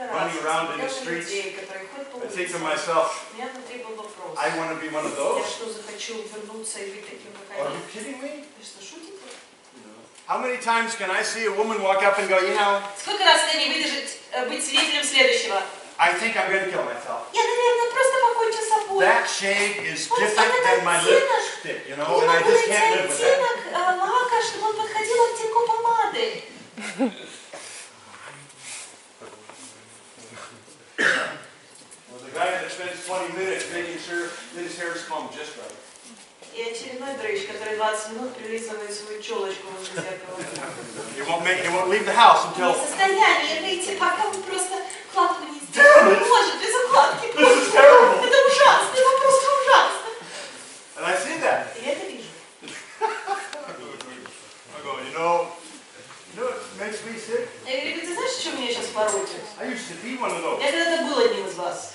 running around in the streets, I think to myself, I want to be one of those. Are you kidding me? How many times can I see a woman walk up and go, you know, Сколько раз ты не выдержит быть свидетелем следующего? I think I'm going to kill myself. Я, наверное, просто покончу с собой. That shade is different than my lipstick, you know, and I just can't live with that. Лака, чтобы он подходил оттенку помады. Well, the guy that spends 20 minutes making sure that his hair is combed just right. И очередной дрыщ, который 20 минут прилизывает свою челочку возле зеркала. He won't leave the house until. Не в состоянии выйти, пока он просто укладку не сделает. Не может без укладки. Это ужасно, это просто ужасно. And I see that. Я это вижу. I go, you know what makes me sick? Я говорю, ты знаешь, что меня сейчас порочит? I used to be one of those. Я когда-то был одним из вас.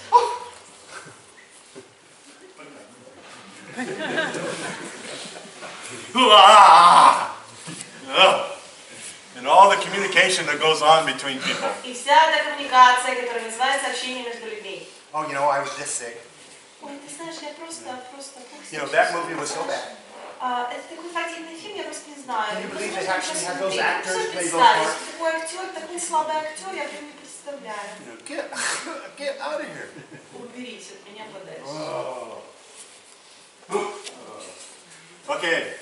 And all the communication that goes on between people. И вся эта коммуникация, которая называется общение между людьми. Oh, you know, I was this sick. Ой, ты знаешь, я просто. You know, that movie was so bad. Это такой противный фильм, я просто не знаю. Can you believe they actually had those actors play those Представить, parts? такой актер, такой слабый актер, я прям не представляю. Get out of here. Уберите от меня подальше. Oh. Okay.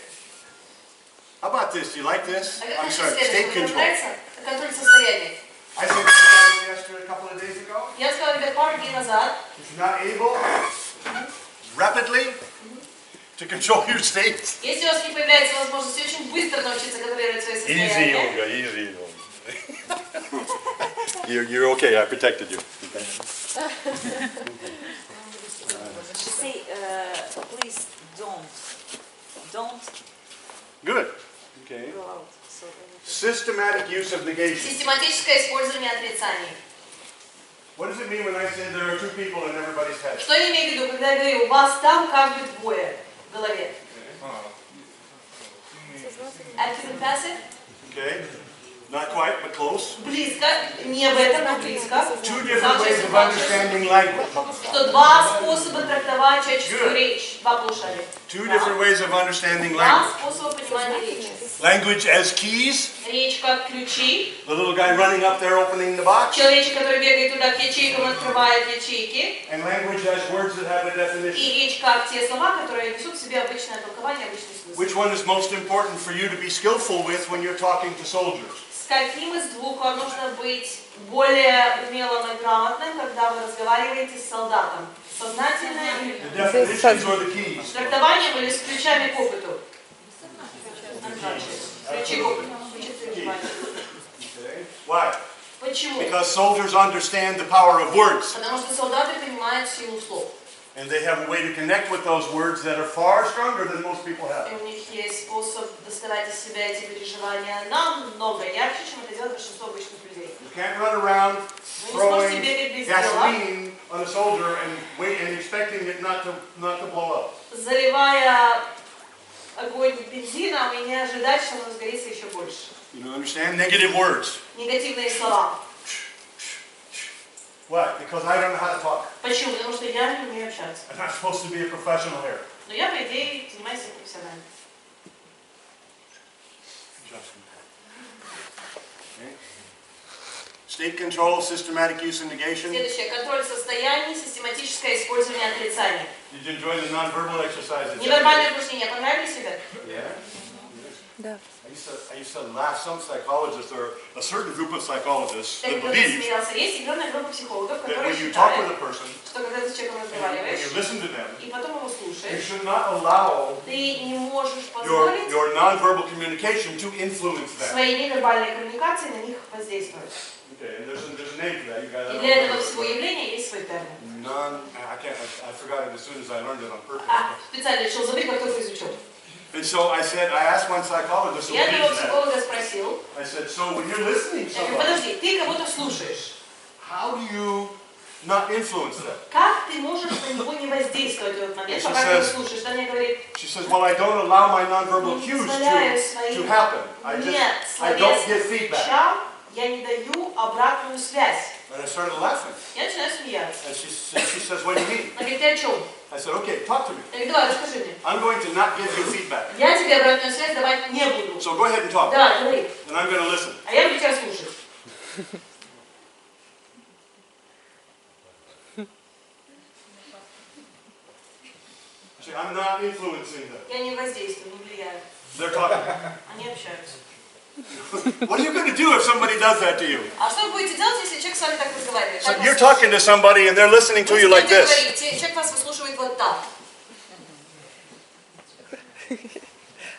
How about this? Do you like this? I'm sorry, state control. Контроль состояния. I said to you guys yesterday, a couple of days ago, Я сказала, ребят, пару дней назад. if you're not able rapidly to control your state. Если у вас не появляется возможность очень быстро научиться контролировать свои состояния. Easy, Olga, easy. You're okay. I protected you. Say, please don't Good. Okay. go out. So Systematic use of negation. Систематическое использование отрицаний. What does it mean when I say there are two people in everybody's head? Что я имею в виду, когда я говорю, у вас там как бы двое в голове? Active and passive? Okay. Not quite, but close. Близко, не об этом, но близко. Two different ways of understanding language. Что два способа трактовать человеческую речь, два полушария. Two different ways of understanding Два language. способа понимания речи. Language as keys. Речь как ключи. The little guy running up there opening the box. Человечек, который бегает туда к ячейкам, открывает ячейки. And language as words that have a definition. И речь как те слова, которые несут в себе обычное толкование, обычный смысл. Which one is most important for you to be skillful with when you're talking to soldiers? С каким из двух вам нужно быть более умелым и грамотным, когда вы разговариваете с солдатом? Сознательно или The definitions or the keys? с трактованием или с ключами к опыту? Ключи к опыту. Okay. Why? Почему? Because soldiers understand the power of words. Потому что солдаты понимают силу слов. And they have a way to connect with those words that are far stronger than most people have. И у них есть способ доставать из себя эти переживания намного ярче, чем это делает большинство обычных людей. You can't run around Вы не сможете throwing бегать без дела, gasoline on a soldier and expecting it not to blow up. заливая огонь бензином и не ожидать, что он разгорится еще больше. You know, understand? Negative words. Негативные слова. Why? Because I don't know how to talk. Почему? Потому что я не умею общаться. I'm not supposed to be a professional here. Но я, по идее, занимаюсь этим профессионально. Okay. State control, systematic use and negation. Следующее. Контроль состояний, систематическое использование отрицаний. Did you enjoy the non-verbal exercises? Невербальные упражнения понравились тебе? Yeah. Да. I used to laugh. Some psychologists, or a certain group of psychologists, that Кто-то believe смеялся. Есть определенная группа психологов, that которые when you talk with считают, a person, что когда ты с человеком and разговариваешь, you listen to them, и потом его you слушаешь, should not allow ты не можешь позволить your non-verbal communication to influence that. своей невербальной коммуникации на них воздействовать. Okay, and there's a name for that. You got И для этого всего явления есть свой термин. I forgot it as soon as I learned it on purpose. Специально решил забыть, как только изучил. And so I asked one psychologist who Я одного believes that. психолога спросил, I said, so when you're listening to я говорю, somebody, подожди, ты кого-то слушаешь. how do you not influence them? Как ты можешь на него не воздействовать в этот момент, She пока ты его says- слушаешь? Она мне говорит, She says, well, I don't allow my nonverbal cues позволяю to своим happen. I don't give feedback. словесным Я не даю обратную связь. And I started laughing. Я начинаю смеяться. And she says, what do you mean? Она говорит, ты о чем? I said, okay, talk to me. Я говорю, давай, расскажи мне. I'm going to not give you feedback. Я тебе обратную связь давать не буду. So go ahead and talk. Да, говори. And I'm going to listen. А я буду тебя слушать. I say, I'm not influencing them. Я не воздействую, не влияю. They're talking. Они общаются. What are you going to do if somebody does that to you? А что вы будете делать, если человек с вами так разговаривает? So you're talking to somebody and they're listening to you like this. Человек вас выслушивает вот так.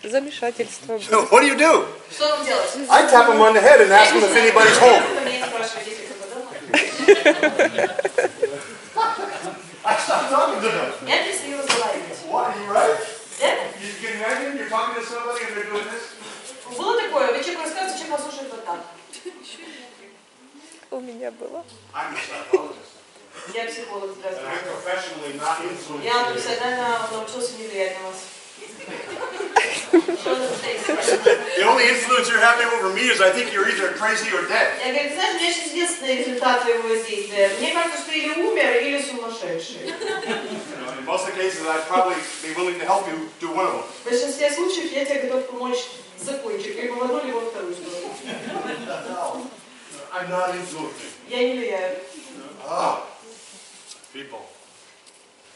Замешательство. So what do you do? Что вам делать? I tap them on the head and ask them if anybody's home. I stop talking to them. Я перестаю разговаривать. What, are you right? Да? You can imagine you're talking to somebody and they're doing this? Было такое, вы человеку рассказываете, человек вас слушает вот так. У меня было. I'm a psychologist. Я психолог, And здравствуйте. I'm professionally not influencing Я you. профессионально научился не влиять на вас. The only influence you're having over me is I think you're either crazy or dead. Я говорю, ты знаешь, у меня сейчас единственный результат твоего воздействия. Мне кажется, что или умер, или сумасшедший. In most of the cases, I'd probably be willing to help you do one of them. В большинстве случаев я тебе готов помочь закончить либо в одну, либо во вторую сторону. No, I'm not influencing. Я не влияю. Ah, people.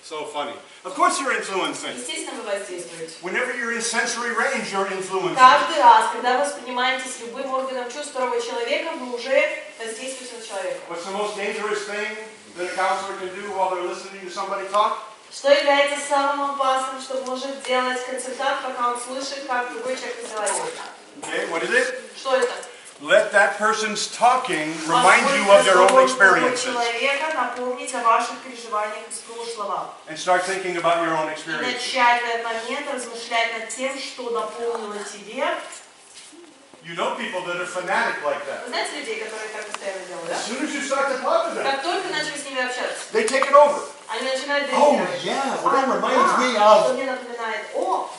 So funny. Of course you're influencing. Естественно, вы воздействуете. Whenever you're in sensory range, you're influencing. Каждый раз, когда вы воспринимаетесь любым органом чувств второго человека, вы уже воздействуете на человека. What's the most dangerous thing that a counselor can do while they're listening to somebody talk? Что является самым опасным, что может делать консультант, пока он слышит, как другой человек разговаривает? Okay, what is it? Что это? Let that person's talking remind you of their own experiences. Человека напомнить о ваших переживаниях из прошлого. And start thinking about your own И experiences. начать в этот момент размышлять над тем, что напомнило тебе. You know people that are fanatic like that. Вы знаете людей, которые так постоянно делают, As да? soon as you start to talk to them, Как только начали с ними общаться, they take it over. они начинают Oh доверять. yeah, well that reminds me Что of. мне напоминает о.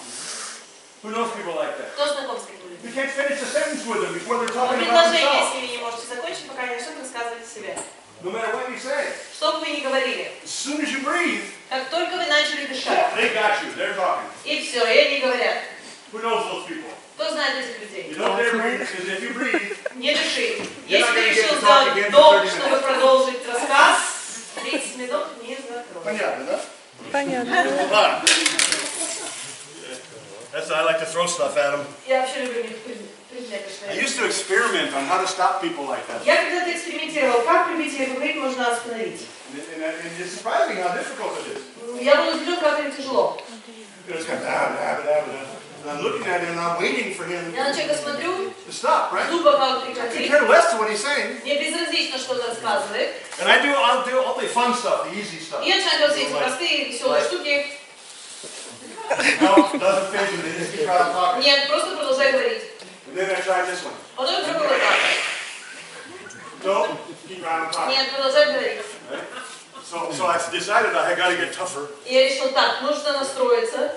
Who knows people like that? Кто знаком с такими You людьми? can't finish a sentence with them before they're Но talking about предложение с themselves. ними не можете закончить, пока не начнут рассказывать о себе. No matter what you say. Что бы вы ни говорили, As soon as you breathe, как только вы начали дышать, they got you. They're talking. и все, и они говорят. Who knows those people? Кто знает этих людей? You know they're breathing because if you breathe, Не дыши. You're not Если ты gonna get решил to talk сделать again for вдох, 30 чтобы minutes. продолжить рассказ, 30 минут не закрой. понятно, да? Понятно. That's I like to throw stuff at them. Я вообще люблю предметы I швырять. used to experiment on how to stop people like that. Я когда-то экспериментировал, как любителей говорить можно остановить. And it's surprising how difficult it is. Я был удивлен, как это тяжело. It's kind of, and I'm looking at him and I'm waiting for him Я на человека смотрю, to stop, right? жду, пока он I could прекратит. care less to what he's saying. Мне безразлично, что он рассказывает. And I'll do all the fun stuff, the easy stuff. И я начинаю делать все эти простые, веселые штуки. No, doesn't phase me. They just keep right on talking. Нет, просто продолжай говорить. And then I tried this one. Потом я пробую вот так. No, keep right on talking. Нет, продолжай говорить. Right? So I decided I got to get tougher. И я решил так, нужно настроиться.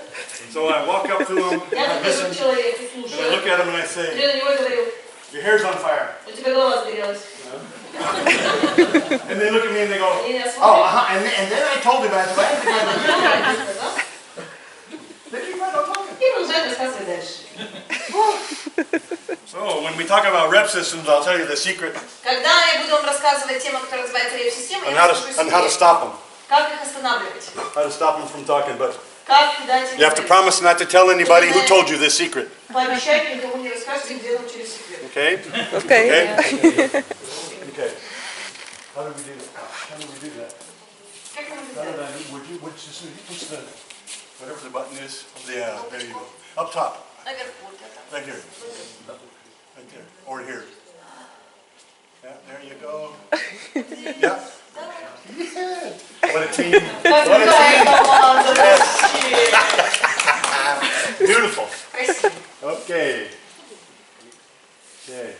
So I walk up to him, Я and I подхожу listen, к человеку, and I слушаю. look at him and I Смотрю say, на него и говорю, your hair's on fire. у тебя голова загорелась. And they look at me and they go, И я oh, смотрю. and then I told him, I said, I Я сказал. they keep right on talking. И продолжает рассказывать дальше. So when we talk about rep systems, I'll tell you the secret Когда я буду вам рассказывать тему, которая называется реп-система, on я расскажу how to секрет. stop them. Как их останавливать? How to stop them from talking, but Как не дать им you have to говорить? promise not to tell anybody who told you this secret. Пообещать никому не расскажете, где научились секрет. Okay? Окей. Okay? Okay. How do we do that? How do we do that? Как мы это How did делаем? I do? What's the whatever the button is? Yeah, there you go. Up top. Наверху где-то. Right here. Right there. Or here. Yeah, there you go. Yeah. Yeah. What a team. What a Какая team. команда Yes. вообще! Beautiful. Спасибо. Okay. Okay.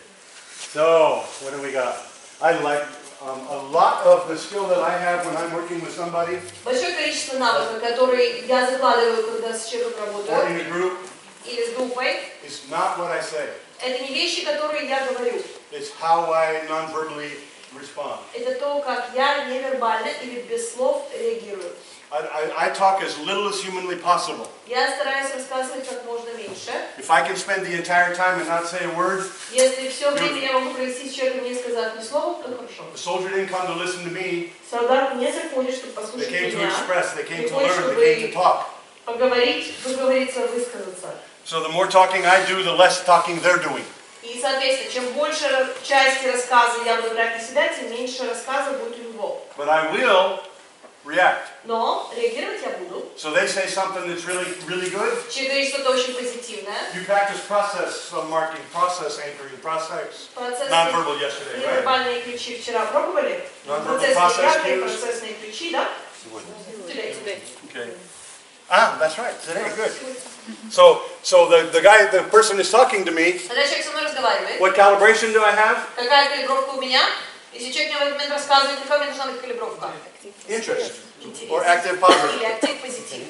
So, what do we got? I like a lot of the skill that I have when I'm working with somebody Большое количество навыков, которые я закладываю, когда с человеком or работаю, in a group или с группой, is not what I say. это не вещи, которые я говорю. It's how I non-verbally respond. Это то, как я невербально или без слов реагирую. I talk as little as humanly possible. Я стараюсь рассказывать как можно меньше. If I can spend the entire time and not say a word, Если все время я могу провести с человеком, не сказав ни слова, то хорошо. the soldier didn't come to listen to me. Солдат не заходит, чтобы They послушать came to меня. express, they came to Приходит, learn, they came to чтобы talk. поговорить, выговориться, высказаться. So the more talking I do, the less talking they're doing. И, соответственно, чем больше части рассказа я буду брать на себя, тем меньше рассказа будет у него. But I will react. Но реагировать я буду. So they say something that's really good. Человек говорит что-то очень позитивное. You practice process marking, process anchoring, process Процесс nonverbal yesterday, right? невербальные ключи вчера пробовали? Nonverbal Процесс process яркие, cues. процессные ключи, да? Today. Okay. Ah, that's right. Today, good. So the person is talking to me. Когда человек со мной разговаривает, What calibration do I have? какая калибровка у меня? Если человек мне в этот момент рассказывает, какая у меня должна быть калибровка? Interest. Интерес. Or active positive. Или актив позитив.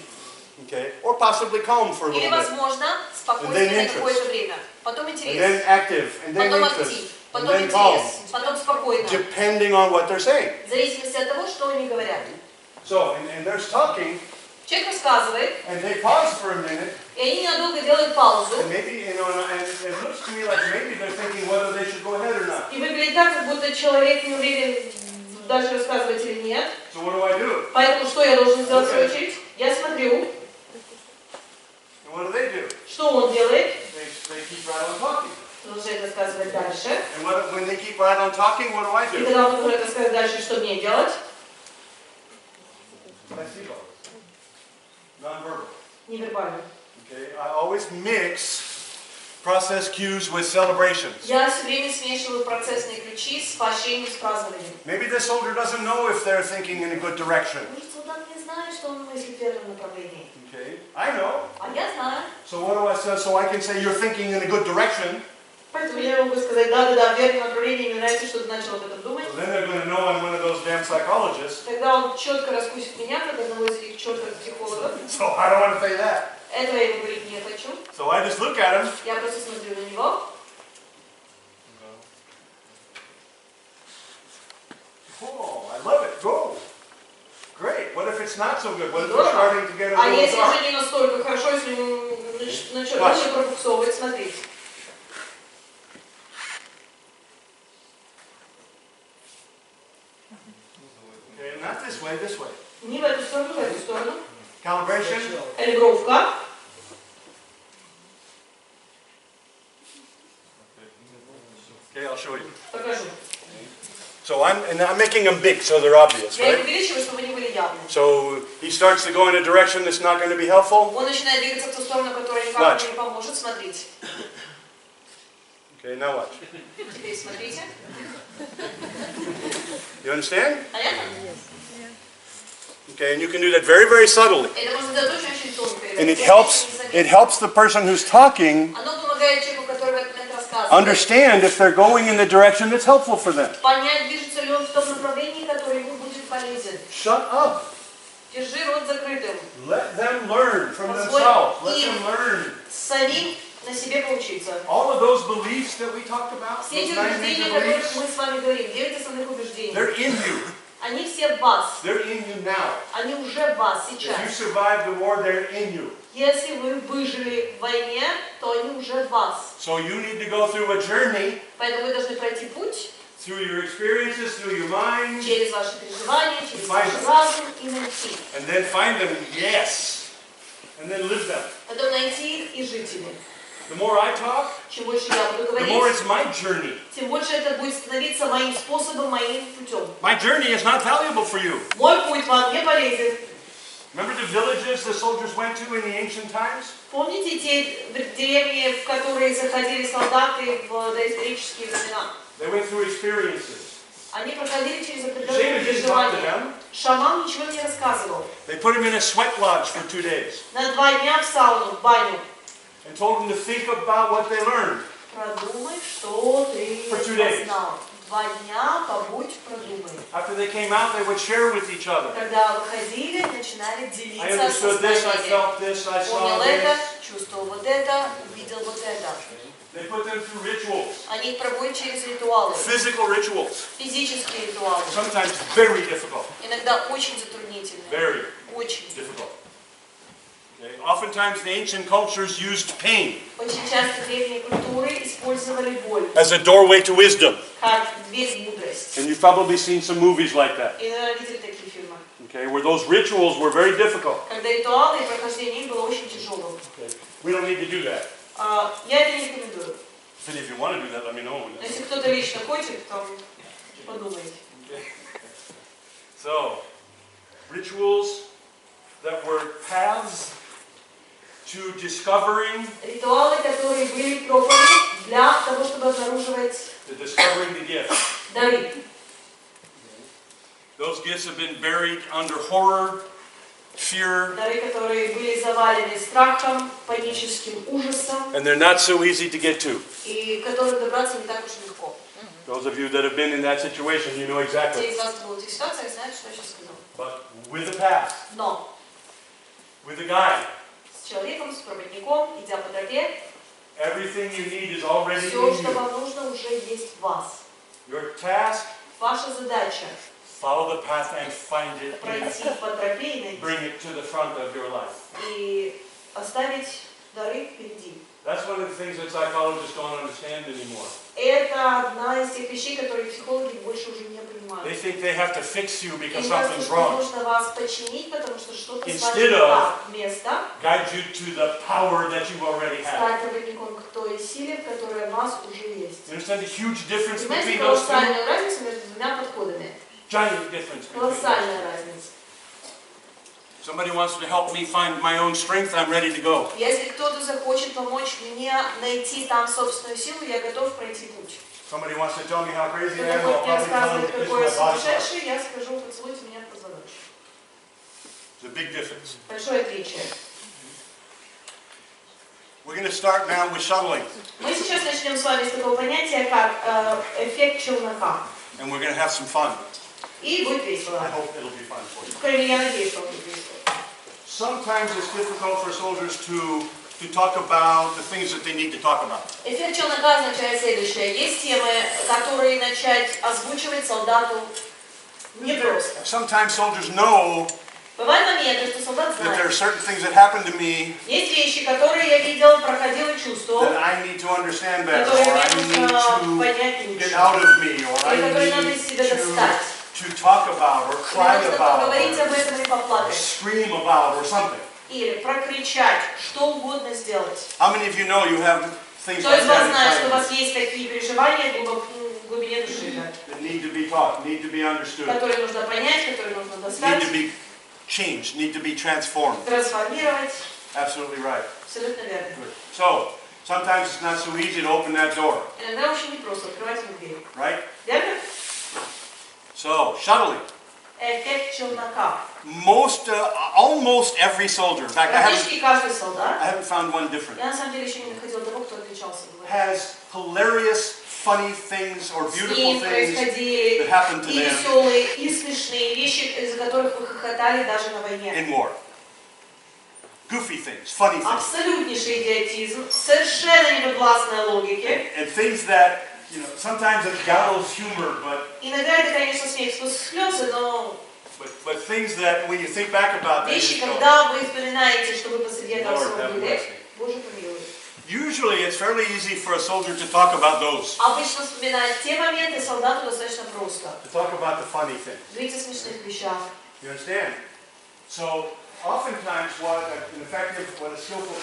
Okay. Or possibly calm for a Или, little bit. возможно, And спокойствие then на какое-то время. Потом And then интерес. active. And then Потом interest. актив. And Потом then calm. интерес. Потом спокойно. Depending on what they're saying. В зависимости от того, что они говорят. So, and there's talking, Человек рассказывает, and they pause for a minute, и они ненадолго делают паузу. and maybe, and it looks to me like maybe they're thinking whether they should go ahead or not. И выглядит так, как будто человек не уверен, дальше рассказывать или нет. So what do I do? Поэтому что я должен сделать в свою очередь? Я смотрю, And what do? что он делает. They keep right on talking. Продолжает рассказывать дальше. And when they keep right on talking, what do I И do? когда он продолжает рассказывать дальше, что мне делать? I see both. Non-verbal. Невербально. Okay. I always mix process cues with celebrations. Я все время смешиваю процессные ключи с поощрением, с празднованием. Maybe the soldier doesn't know if they're thinking in a good direction. Может, солдат не знает, что он мыслит в верном направлении. Okay. I know. А я знаю. So what do I say? So I can say you're thinking in a good direction. Поэтому я могу сказать, да, в верном направлении, мне нравится, что ты начал об этом думать. So then they're going to know I'm one of those damn psychologists. Тогда он четко раскусит меня, как одного из этих чертовых психологов. So I don't want to say that. Этого я ему говорить не хочу. So I just look at him. Я просто смотрю на него. Oh, I love it. Go. Great. What if it's not so good? What if we're Здорово. starting to get a А little если dark? уже не настолько хорошо, если начал пробуксовывать, смотрите. Okay, not this way, this way. Не в эту сторону, в эту сторону. Calibration. Калибровка. Okay, I'll show you. Покажу. So I'm making them big so they're obvious, Я их right? увеличиваю, чтобы они были явны. So he starts to go in a direction that's not going to be helpful. Он начинает двигаться в ту сторону, которая никак Watch. мне не поможет. Смотрите. Okay, now watch. Теперь смотрите. You understand? Понятно? Okay, and you can do that very, very subtly. Это можно сделать очень тонко. And it helps the person who's talking Оно помогает человеку, который в этот момент рассказывает, understand if they're going in the direction that's helpful for them. понять, движется ли он в том направлении, которое ему будет полезен. Shut up. Держи рот закрытым. Let them learn from Позволь themselves. Let им them learn. самим на себе поучиться. All of those beliefs that we talked about, Все эти those 9 убеждения, major о которых beliefs, мы с вами говорим, 9 основных убеждений, they're in you. они все в вас. They're in you now. Они уже в вас If you сейчас. survived the war, they're in you. Если вы выжили в войне, то они уже в вас. So you need to go through a journey Поэтому вы должны пройти путь through your experiences, through your mind, через ваши переживания, через Find ваш them. разум и найти. and then find them, yes, and then live them. Потом найти их и жить ими. The more I talk, Чем больше я буду the more говорить, it's my journey. тем больше это будет становиться моим способом, моим путем. My journey is not valuable for you. Мой путь вам не полезен. Remember the villages the soldiers went to in the ancient times? Помните те деревни, в которые заходили солдаты в доисторические времена? They went through experiences. Они проходили через Shaman определенные didn't talk to переживания. them. Шаман ничего не рассказывал. They put them in a sweat lodge for 2 days На 2 дня в сауну, в баню. and told them to think about what they learned. Продумай, что ты For 2 days. познал. 2 дня побудь, продумай. After they came out, they would share with each other. Когда выходили, начинали I делиться understood this, I сознаниями. felt this, I saw Понял это, this. чувствовал вот это, увидел вот это. They put them through rituals, Они их проводят через ритуалы, physical rituals, физические ритуалы. sometimes very difficult, Иногда очень затруднительные. very Очень. difficult. Okay. Oftentimes the ancient cultures used pain Очень часто древние культуры использовали боль as a doorway to wisdom. как дверь в мудрость. And you've probably seen some movies like that, И, наверное, видели такие фильмы. okay, where those rituals were very difficult. Когда ритуалы и прохождение их было очень тяжелым. Okay. We don't need to do that. Я это не рекомендую. If you want to do that, let me know. Но если кто-то лично хочет, то подумайте. Okay. So, rituals that were paths to discovering Ритуалы, которые были проповедь для того, чтобы обнаруживать the gift. дары. Those gifts have been buried under horror, fear, Дары, которые были завалены страхом, паническим ужасом, and they're not so easy to get to. и к которым добраться не так уж легко. Those of you that have been in that situation, you know Те exactly. из вас, кто был в этих ситуациях, знают, что я сейчас сказал. But with the path, Но with the guide, с человеком, с проводником, идя по тропе, everything you need is already все, in что you. вам нужно, уже есть в вас. Your task, Ваша задача follow the path and find it, пройти по тропе и найти, bring it to the front of your life. и оставить дары впереди. That's one of the things that psychologists don't understand anymore. Это одна из тех вещей, которые психологи больше уже не понимают. They think they have to fix you Им because кажется, something's что wrong. нужно вас починить, потому что что-то с вами Instead не of- так. Вместо Guide you to the power that you already have. стать проводником к той силе, которая в вас уже есть. You understand the huge difference Понимаете between those two? колоссальную разницу между двумя подходами? Giant difference between those. Колоссальная разница. Somebody wants to help me find my own strength, I'm ready to go. Если кто-то захочет помочь мне найти там собственную силу, я готов пройти путь. Somebody wants to tell me how crazy I Кто-то am, I'll хочет мне probably tell them рассказывать, to kiss какой я my body. сумасшедший, я скажу, поцелуйте меня в позвоночник. It's a big difference. Большое отличие. We're going to start now with shuttling, Мы сейчас начнем с вами с такого понятия, как эффект челнока. and we're going to have some fun. И будет весело. I hope it'll be fun for you. По крайней мере, я надеюсь, что будет весело. Sometimes it's difficult for soldiers to talk about the things that they need to talk about. Эффект челнока означает следующее. Есть темы, которые начать озвучивать солдату непросто. Sometimes soldiers know Бывают моменты, что солдат that there are знает. certain things that happen to me Есть вещи, которые я видел, проходил и чувствовал, that I need to understand better, которые or I мне need нужно to понять get лучше. out of me, or I Или которые надо need из себя достать. to talk about, or Или cry нужно about, поговорить or об этом и поплакать. scream about, or something. Или прокричать, что угодно сделать. How many of you know you have things Кто like из вас that знает, что у inside вас есть такие переживания в глубине души, да? that need to be taught, need to be understood, Которые нужно понять, которые нужно need достать, to be changed, need to be transformed? трансформировать? Absolutely right. Абсолютно верно. Good. So, sometimes it's not so easy to open that door, Иногда очень непросто открывать эту дверь. right? Верно? So, shuttling. Эффект челнока. Almost every soldier, in fact, Практически каждый солдат, I haven't found one different, я на самом деле еще не находила того, кто отличался. has hilarious, funny things or С beautiful ним things происходили that happen to и them веселые, и смешные вещи, из-за которых вы хохотали даже на войне. in war. Goofy things, funny things, Абсолютнейший идиотизм, совершенно неподвластная логике. and things that, sometimes it's gallows humor, but Иногда это, конечно, смех сквозь слезы, но things that when you think back about them, вещи, you go, когда вы вспоминаете, что вы посреди этого Lord, всего have были, mercy. Боже помилуй. Usually it's fairly easy for a soldier to talk about those, Обычно вспоминать те моменты солдату достаточно просто. to talk about the funny things. Говорить о смешных вещах. You understand? So, oftentimes what a skillful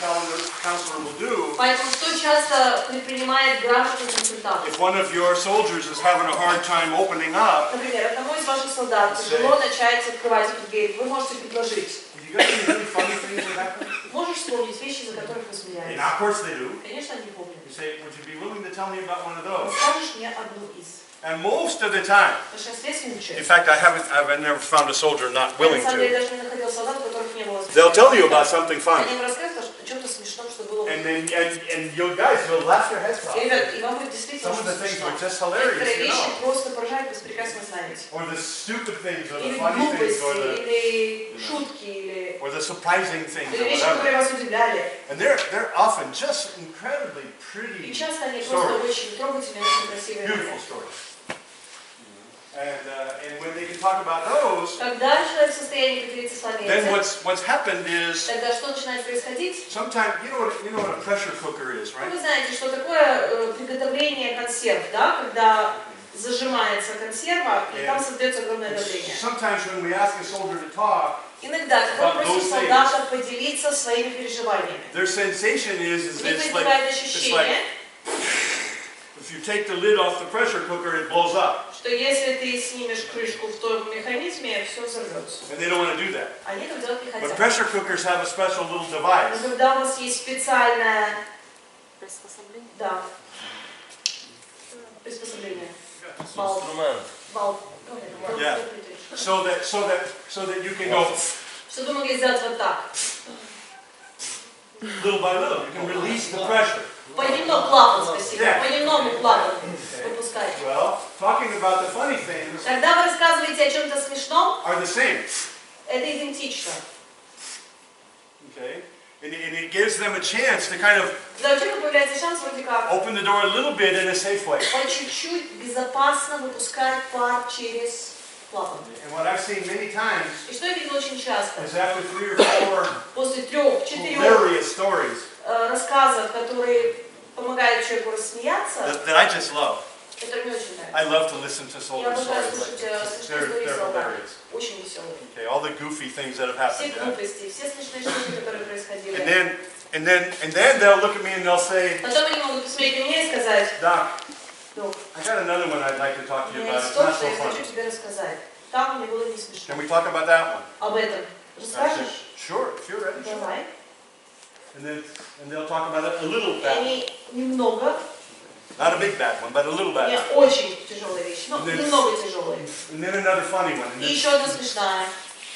counselor will do, Поэтому что часто предпринимает грамотный консультант? if one of your soldiers is having a hard time opening up, Например, одному из ваших солдат тяжело начать открывать эту дверь. Вы можете предложить. you got any really funny things that happen? Можешь вспомнить вещи, за которых вы And смеялись? of course they do. Конечно, они помнят. You say, would you be willing to tell me about one of those? Расскажешь мне одну из. And most of the time, В большинстве in случаев. fact, I've never found a soldier not willing Я на самом деле to. даже не находил солдат, у которых не было They'll tell you смешного. about something funny. Они им рассказывают о чем-то смешном, что было And then, and you guys, you'll laugh your heads off. И, ребят, и вам будет действительно Some of the things смешно. were just hilarious, Некоторые you вещи know. просто поражают, вы прекрасно знаете. Or the stupid things, or the Или funny things, глупости, или шутки, или or the surprising things, or вещи, whatever. которые вас удивляли. And they're often just incredibly pretty, И часто они просто stories, очень трогательные, очень красивые. beautiful stories. And when they can talk about those, Когда человек в состоянии поделиться с вами then этим, what's happened is тогда что начинает происходить? sometimes you know what a pressure cooker is, Ну, right? вы знаете, что такое приготовление консерв, да? Когда зажимается консерва, и там создается огромное давление. Sometimes when we ask a soldier to talk, Иногда, когда мы просим солдата поделиться своими переживаниями, their sensation is у них it's возникает like ощущение, if you take the lid off the pressure cooker, it blows up, что если ты снимешь крышку в том механизме, все взорвется. and they don't want to do that. Они так делать не But хотят. pressure cookers have a special little device. Но когда у вас есть специальное Приспособление. да, приспособление, Инструмент. балл, Yeah. So that you can go что вы могли сделать вот так. little by little. You can release the pressure. Понемногу плавно, спасибо. Yeah. Понемногу плавно выпускать. Well, talking about the funny things Когда вы рассказываете о чем-то смешном, are the same. это идентично. Okay? And it gives them a chance to kind of Для человека появляется шанс вроде как open the door a little bit in a safe way. по чуть-чуть безопасно выпускать пар через клапан. And what I've seen many times И что я видела очень часто? is after 3 or 4 После 3-4 hilarious stories рассказов, которые помогают человеку рассмеяться, that I just love. это мне очень нравится. I love to listen to Я soldier обожаю stories. слушать смешные They're истории солдат. hilarious. Очень веселые. Okay, all the goofy things that have Все happened. Yeah? глупости, все смешные штуки, которые And происходили. then they'll look at me and they'll say, Потом они могут посмотреть на меня и сказать, Doc, Док, I got another one I'd like to talk у to you меня about. есть It's то, not что so я хочу funny. тебе рассказать. Там мне было не смешно. Can we talk about that one? Об этом I said, расскажешь? sure, if you're ready. Sure. Давай. And they'll talk about it a little И bad. они немного, Not a big bad one, but a little у меня bad. очень тяжелые вещи, но Then- немного тяжелые. And then another funny one. И еще одна смешная.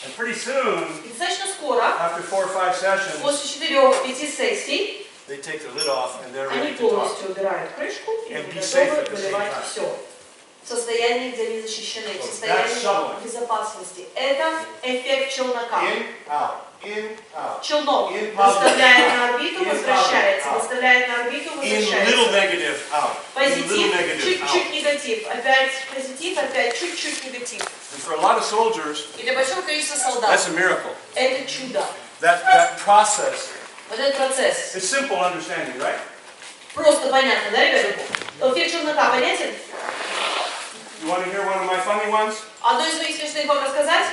And pretty soon, И достаточно скоро, after 4 or 5 sessions, после 4-5 сессий, they take the lid off and they're они ready to talk. полностью убирают крышку и And они be safe готовы at the same выливать time. все. В состоянии, где они защищены, в So состоянии that's shoveling. безопасности. Это эффект челнока. In, out. Челнок In выставляет на орбиту, In возвращается, out. выставляет на орбиту, In little возвращается. negative, out. In little Позитив, negative, out. чуть-чуть негатив. Опять позитив, опять чуть-чуть негатив. And for a lot of soldiers, И для большого количества that's солдат a miracle. это чудо. That process. Вот этот процесс. It's simple understanding, right? Просто понятно, да, ребята? Эффект челнока понятен? You want to hear one of my funny ones? Одну из моих смешных вам рассказать?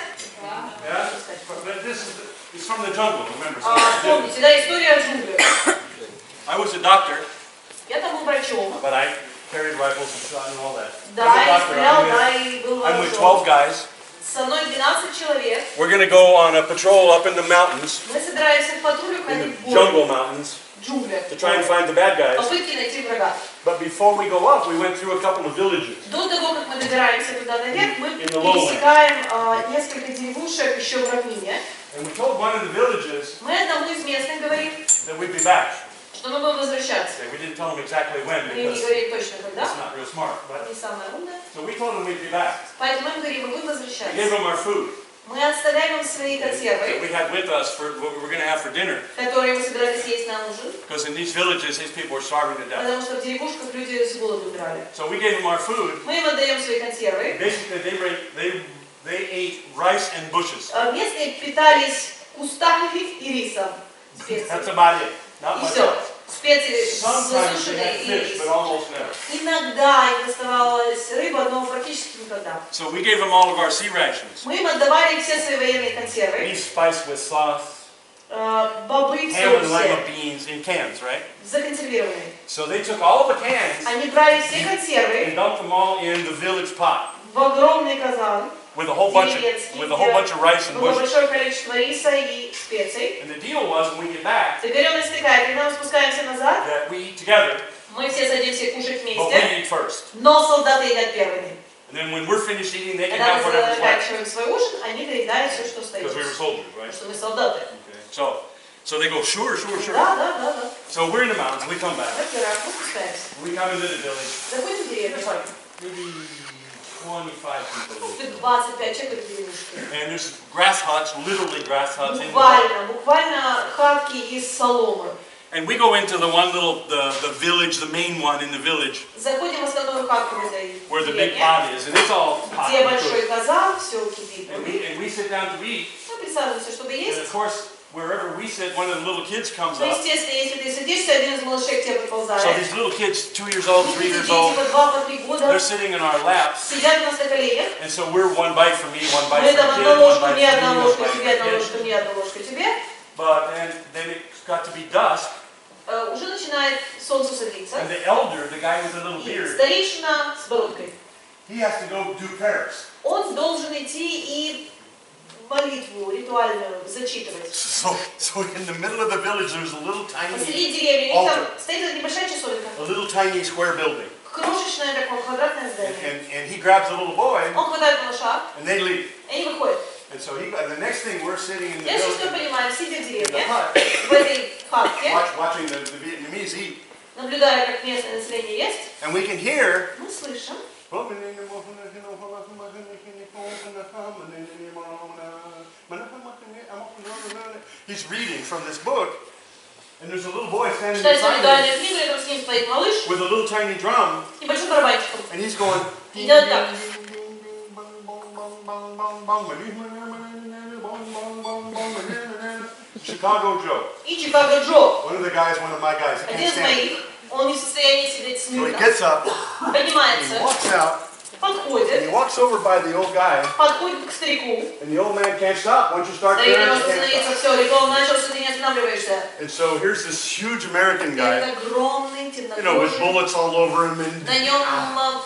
Yeah? But this is from the jungle, remember? Помните, да, история о джунглях. I was a doctor, Я там был врачом. but I carried rifles and shot and all that. Да, I'm a я doctor. стрелял, да, и был I'm with вооружен. 12 guys. Со мной 12 человек. We're going to go on a patrol up in the mountains, Мы собираемся в патрулю in ходить the в горы, jungle mountains, в джунглях. to try and find the bad guys. Попытки найти врага. But before we go up, we went through a couple of villages. До того, как мы добираемся туда наверх, мы In the lowlands. пересекаем несколько деревушек еще в равнине. And we told one of the villages Мы одному из местных говорим, that we'd be back. что мы будем возвращаться. Okay, we didn't tell them exactly when Мы не because говорили точно когда, it's not real smart. But не самое умное. so we told them we'd be back. Поэтому мы им говорим, мы We gave возвращаемся. them our food Мы оставляем им свои that консервы, we had with us for what we were going to have for dinner. которые мы собирались есть на ужин, Because in these villages, these people were starving to death. потому что в деревушках люди с голоду умирали. So we gave them our food. Мы им отдаем свои консервы. Basically, they ate rice and bushes. Местные питались кустами и рисом, That's специями. about it. Not И much все. else. Специи Sometimes they засушенные had и fish, рис. but almost never. Иногда им доставалась рыба, но практически никогда. So we gave them all of our sea rations. Мы им отдавали все свои военные консервы. Beef spiced with sauce, Бобы в ham and lima соусе, beans in cans, right? законсервированные. So they took all the cans Они брали все консервы and dumped them all in the village pot в огромный казан, with a whole bunch деревенский, of rice and было bushes. большое количество риса и специй. And the deal was when we get back Теперь он истекает, когда мы спускаемся назад, that we eat together, мы все садимся кушать but we вместе, eat first. но солдаты едят первыми. And then when we're finished eating, they can Когда have мы whatever's left заканчиваем свой ужин, они доедают все, что because we were остается. soldiers, Потому right? что мы солдаты. Okay. So they go, sure, sure, sure. Да, да, да, да. So we're in the mountains, we come back. Во-первых, мы спускаемся. We come into the village, Заходим в деревню. maybe 25 people live there. 25 человек в деревушке. And there's grass huts, literally grass huts. In the Буквально хатки из соломы. and we go into the one little, the village, the main one in the village, Заходим в основную хатку возле where the big деревни, pot is, and it's all hot. где большой казан, все кипит. And we sit down to eat, Мы присаживаемся, чтобы and есть. of course, wherever we sit, one of the little kids comes Ну, up. естественно, если ты садишься, один из малышей к тебе подползает. So these little kids, 2 years old, 3 years Дети old, по 2, по 3 года they're sitting in our laps, сидят у нас на коленях. and so we're one bite for me, one bite Мы for там the одна kid, one ложка bite мне, for одна me, one ложка bite тебе, for одна the kid. ложка мне, одна ложка тебе. But then it got to be dusk, Уже начинает солнце садиться. and the elder, the guy with the little И beard, старейшина с бородкой. he has to go do prayers. Он должен идти и молитву ритуальную зачитывать. So in the middle of the village, there's a little Посреди tiny, деревни у них там стоит небольшая часовенка. a little tiny square building. Крошечное такое квадратное здание. And he grabs the little boy, Он хватает малыша, and they leave. и они выходят. And so the next thing we're sitting in the Я сейчас все village, понимаю, сидя в in the деревне, hut, в этой хатке, watching the Vietnamese eat, наблюдая, как местное население ест, and we can hear. мы слышим, He's reading from this book, and there's a little boy standing читается beside him ритуальную книгу, рядом с ним стоит малыш with a little tiny drum, с небольшим барабанчиком. and he's going. И делает так. Chicago Joe. И Чикаго Джо, One of the guys, one of my guys, he один can't из stand it. моих, он не в состоянии сидеть So he смирно, gets up, and he поднимается, walks out, and he подходит, walks over by the old guy, подходит к старику. and the old man can't stop. Once you start Старик praying, не you может can't остановиться, stop. все, ритуал начался, ты не останавливаешься. And so here's this huge American Это guy, огромный, you know, with темнокожий, bullets all over him, and на нем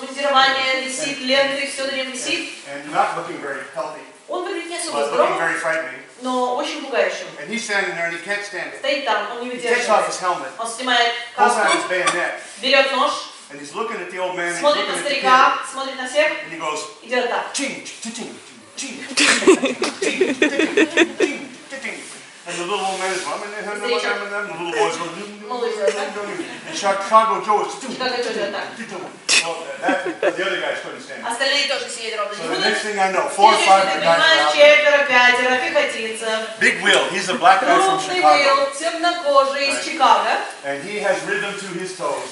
бандирование висит, ленты, все на нем висит. not looking very healthy, Он выглядит не особо but looking здоровым, very frightening. но очень пугающим. And he's standing there, and he can't stand it. Стоит там, он не He takes off his выдерживает. helmet, Он снимает pulls out his каску, bayonet, берет нож, and he's looking at the old man, and he's смотрит looking на at the kid, старика, смотрит на всех and he goes, и делает так. ching, ching, ching, ching, ching, ching, ching, ching. And the little old man is, and the little boy's going, and Chicago Joe is, Чикаго Джо делает так. well, the other guys couldn't stand it. Остальные тоже сидеть ровно So не the будут. next thing I know, 4 or Ты 5 понимаешь, guys четверо, пятеро, пехотинцев. Big Will, he's a black guy from Крупный Chicago, был, темнокожий из Чикаго. and he has rhythm to his toes,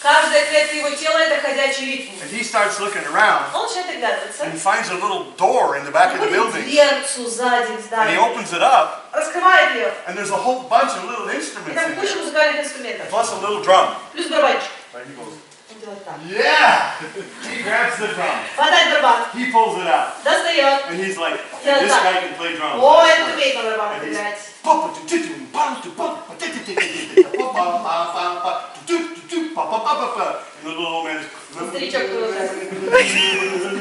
Каждая клетка его тела – это ходячий ритм. and he starts looking around, Он начинает оглядываться. and he finds a little door in the back of the Находит building, дверцу сзади в and he здании. opens it up, Раскрывает ее. and there's a whole bunch of little И instruments там in куча there, музыкальных инструментов. plus a little drum. Плюс барабанчик. Right, he goes, Он делает так. yeah! He grabs the drum, Хватает барабан. he pulls it out, Достает. and he's like, this guy can play drums. О, это умеет на барабанах And he's играть. and the little old man is, Старичок продолжает.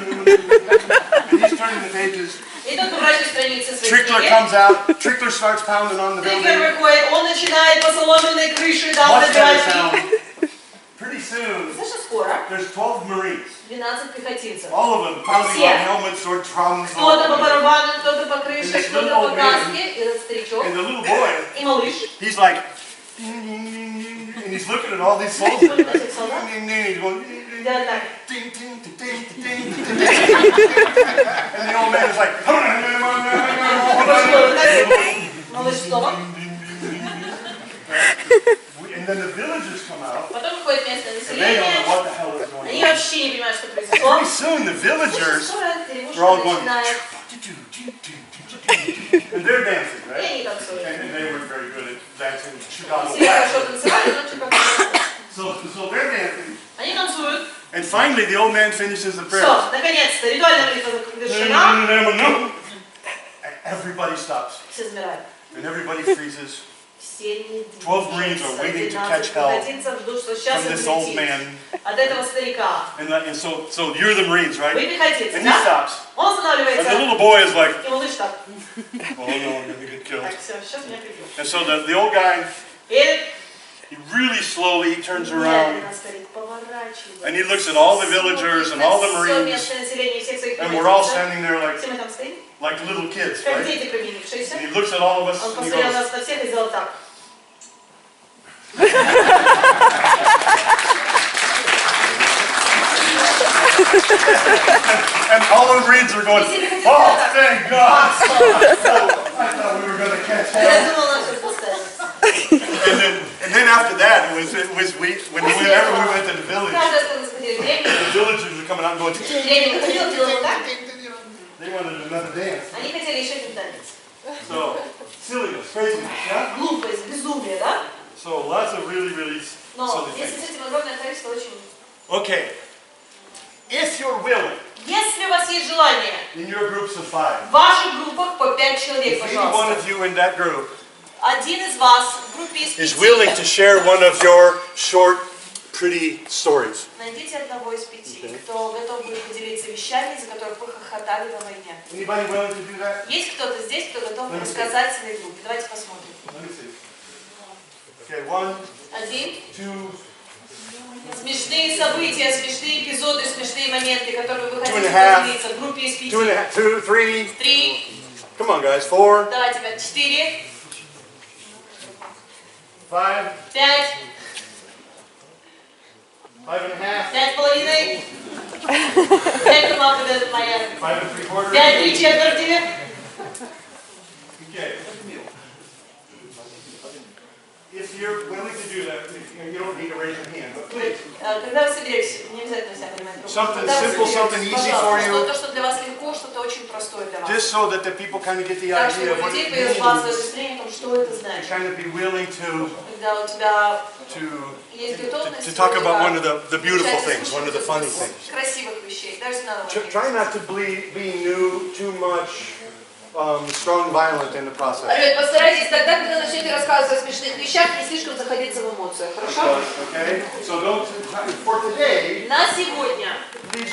and he's turning the pages. И тут поворачивает страницы своей Trickler книги. comes out. Trickler starts pounding on the Трикер building. выходит, он начинает по соломенной крыше там Watch that набирать. sound. Pretty soon, Слышно, скоро there's 12 Marines. 12 пехотинцев. All of them pounding on helmets or drums. Кто-то по барабану, кто-то по крыше, And this кто-то little по old man- каске. И этот старичок, And the little boy, и малыш. he's like, and he's looking at all these soldiers. Смотрит на всех солдат. He's going, Делает так. ding, ding, ding, ding, ding, ding. And the old man is like, Малыш снова. and then the villagers come out, Потом выходит местное and they don't know население. what the hell is going Они on. вообще не понимают, что произошло. Pretty soon the villagers, Скоро they're all деревушка going, начинает. and they're dancing, И right? они танцуют. And they were very good at dancing Chicago Все хорошо black. танцевали, но Чикаго. So they're dancing. Они танцуют. And finally the old man finishes the prayer. Все, наконец-то, ритуальная молитва завершена. And everybody stops. Все замирают. And everybody freezes Все не 12 Marines are waiting to 12 catch hell пехотинцев ждут, что сейчас from их this old взлетит. man. От этого старика. And so you're the Marines, Вы right? пехотинцы, And he да? stops. Он And the останавливается. little boy is like, И малыш так. oh no, I'm going to get killed. Так, все, сейчас меня прибьют. And so the old guy, И He really slowly he turns around Медленно старик поворачивается. and he looks at all the villagers and all the Всё Marines, местное население, всех своих and we're all пехотинцев. standing there like Все мы там стоим, little kids, как right? дети провинившиеся. And he looks at all of us Он and he посмотрел goes, нас на всех и сделал так. and all the Marines are going, oh, thank God! I thought we were going to catch Я hell. думала, нас сейчас поставят. And then after that, whenever we went to the village, Каждый раз, когда мы заходили в деревню, the villagers were coming out and going, деревня выходила, делала вот так. they wanted another dance. Они хотели еще один танец. So, silliness, craziness, yeah? Глупость, безумие, да? So, lots of really, really Но silly если things. с этим огромное количество очень... Okay. If you're willing, Если у вас есть желание, in your groups of 5, в ваших группах по 5 человек, if any one пожалуйста. of you in that group Один из вас в группе из is 5. willing to share one of your short, pretty stories, Найдите одного из 5, кто готов будет поделиться вещами, за которых вы хохотали во войне. anybody willing to do that? Есть кто-то здесь, кто готов рассказать своей группе? Давайте посмотрим. Let me see. Okay, 1, Один. 2, Смешные события, смешные эпизоды, смешные моменты, которые вы хотите 2.5. поделиться в группе из 5. 2, 3. 3. Come on, guys. 4, Давайте 4. 5, 5. 5.5, 5,5. 5 дома подает моя. 5 3/4. 5 3/4. Okay. If you're willing to do that, you don't need to raise your hand, but please. Когда вы соберетесь, не обязательно себя принимать руку. Something Когда вы simple, соберетесь, something easy for you. пожалуйста, что-то, что для вас легко, что-то очень простое для вас. Just so that the people kind of get the Так, idea чтобы of у what людей it появилось базовое means представление о том, что это to значит. kind of be willing to Когда у тебя есть готовность talk about one of the beautiful things, one of the funny things. красивых вещей. There's another one. Try not to be new too much, strong, violent in the process. Ребят, постарайтесь тогда, когда начнете рассказывать о смешных вещах, не слишком заходиться в эмоциях, хорошо? Okay, so don't for today. На сегодня Please